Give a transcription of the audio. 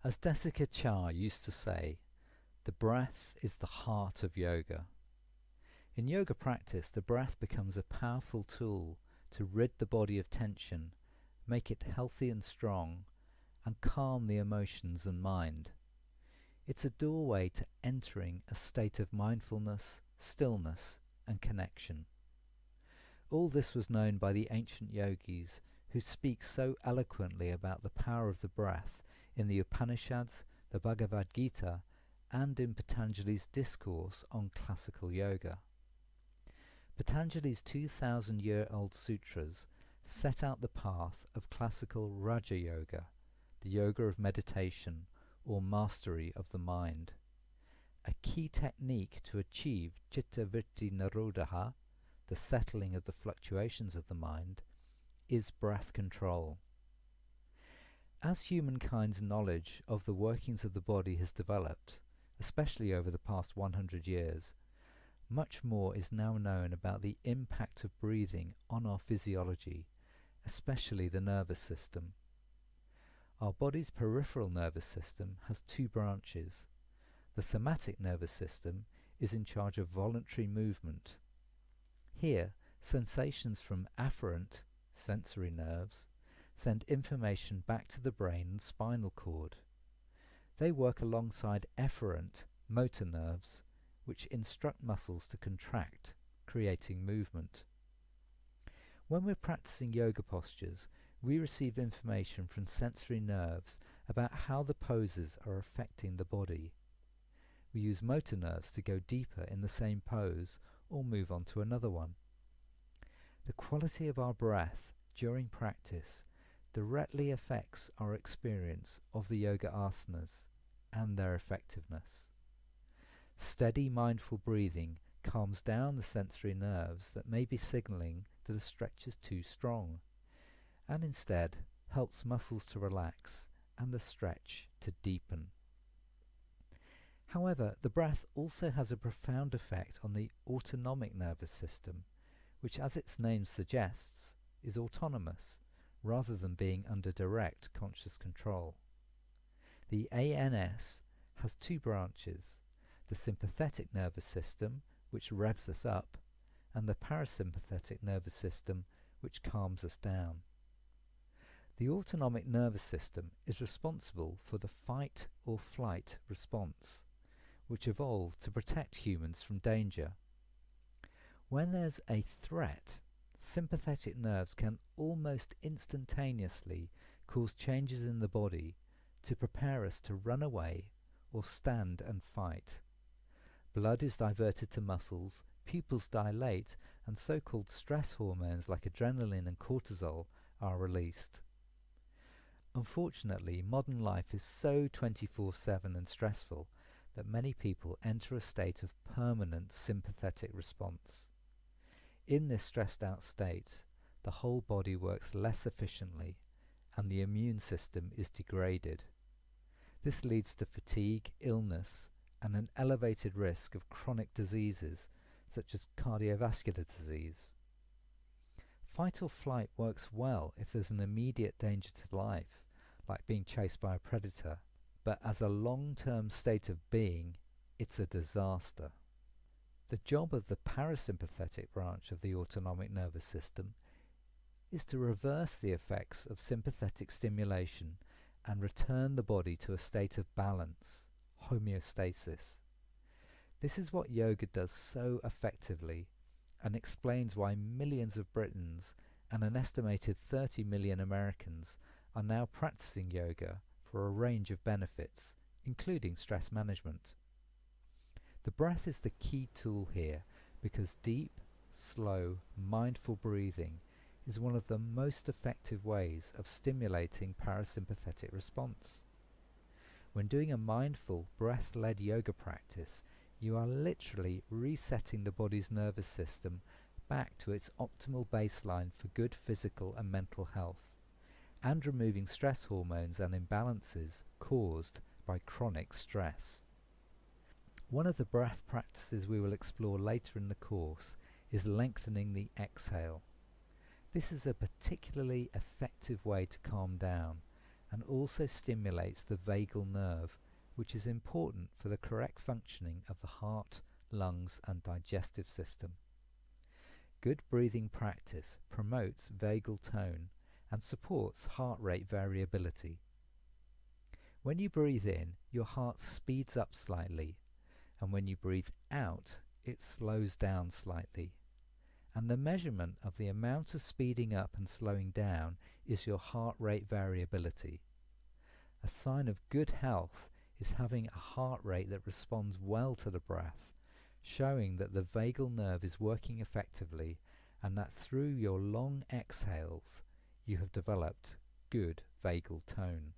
As Desika Char used to say, the breath is the heart of yoga. In yoga practice, the breath becomes a powerful tool to rid the body of tension, make it healthy and strong, and calm the emotions and mind. It's a doorway to entering a state of mindfulness, stillness, and connection. All this was known by the ancient yogis who speak so eloquently about the power of the breath in the Upanishads, the Bhagavad Gita, and in Patanjali's discourse on classical yoga. Patanjali's 2,000-year-old sutras set out the path of classical Raja Yoga, the yoga of meditation or mastery of the mind. A key technique to achieve citta vritti nirodha, the settling of the fluctuations of the mind, is breath control. As humankind's knowledge of the workings of the body has developed, especially over the past 100 years, much more is now known about the impact of breathing on our physiology, especially the nervous system. Our body's peripheral nervous system has two branches. The somatic nervous system is in charge of voluntary movement. Here, sensations from afferent, sensory nerves, send information back to the brain and spinal cord. They work alongside efferent, motor nerves, which instruct muscles to contract, creating movement. When we're practicing yoga postures, we receive information from sensory nerves about how the poses are affecting the body. We use motor nerves to go deeper in the same pose or move on to another one. The quality of our breath during practice directly affects our experience of the yoga asanas and their effectiveness. Steady, mindful breathing calms down the sensory nerves that may be signalling that a stretch is too strong, and instead helps muscles to relax and the stretch to deepen. However, the breath also has a profound effect on the autonomic nervous system, which, as its name suggests, is autonomous rather than being under direct conscious control. The ANS has two branches: the sympathetic nervous system, which revs us up, and the parasympathetic nervous system, which calms us down. The autonomic nervous system is responsible for the fight or flight response, which evolved to protect humans from danger. When there's a threat, sympathetic nerves can almost instantaneously cause changes in the body to prepare us to run away or stand and fight. Blood is diverted to muscles, pupils dilate, and so-called stress hormones like adrenaline and cortisol are released. Unfortunately, modern life is so 24/7 and stressful that many people enter a state of permanent sympathetic response. In this stressed out state, the whole body works less efficiently and the immune system is degraded. This leads to fatigue, illness, and an elevated risk of chronic diseases such as cardiovascular disease. Fight or flight works well if there's an immediate danger to life, like being chased by a predator, but as a long-term state of being, it's a disaster. The job of the parasympathetic branch of the autonomic nervous system is to reverse the effects of sympathetic stimulation and return the body to a state of balance, homeostasis. This is what yoga does so effectively and explains why millions of Britons and an estimated 30 million Americans are now practicing yoga for a range of benefits, including stress management. The breath is the key tool here because deep, slow, mindful breathing is one of the most effective ways of stimulating parasympathetic response. When doing a mindful, breath-led yoga practice, you are literally resetting the body's nervous system back to its optimal baseline for good physical and mental health, and removing stress hormones and imbalances caused by chronic stress. One of the breath practices we will explore later in the course is lengthening the exhale. This is a particularly effective way to calm down, and also stimulates the vagal nerve, which is important for the correct functioning of the heart, lungs, and digestive system. Good breathing practice promotes vagal tone and supports heart rate variability. When you breathe in, your heart speeds up slightly, and when you breathe out, it slows down slightly. And the measurement of the amount of speeding up and slowing down is your heart rate variability. A sign of good health is having a heart rate that responds well to the breath, showing that the vagal nerve is working effectively and that through your long exhales you have developed good vagal tone.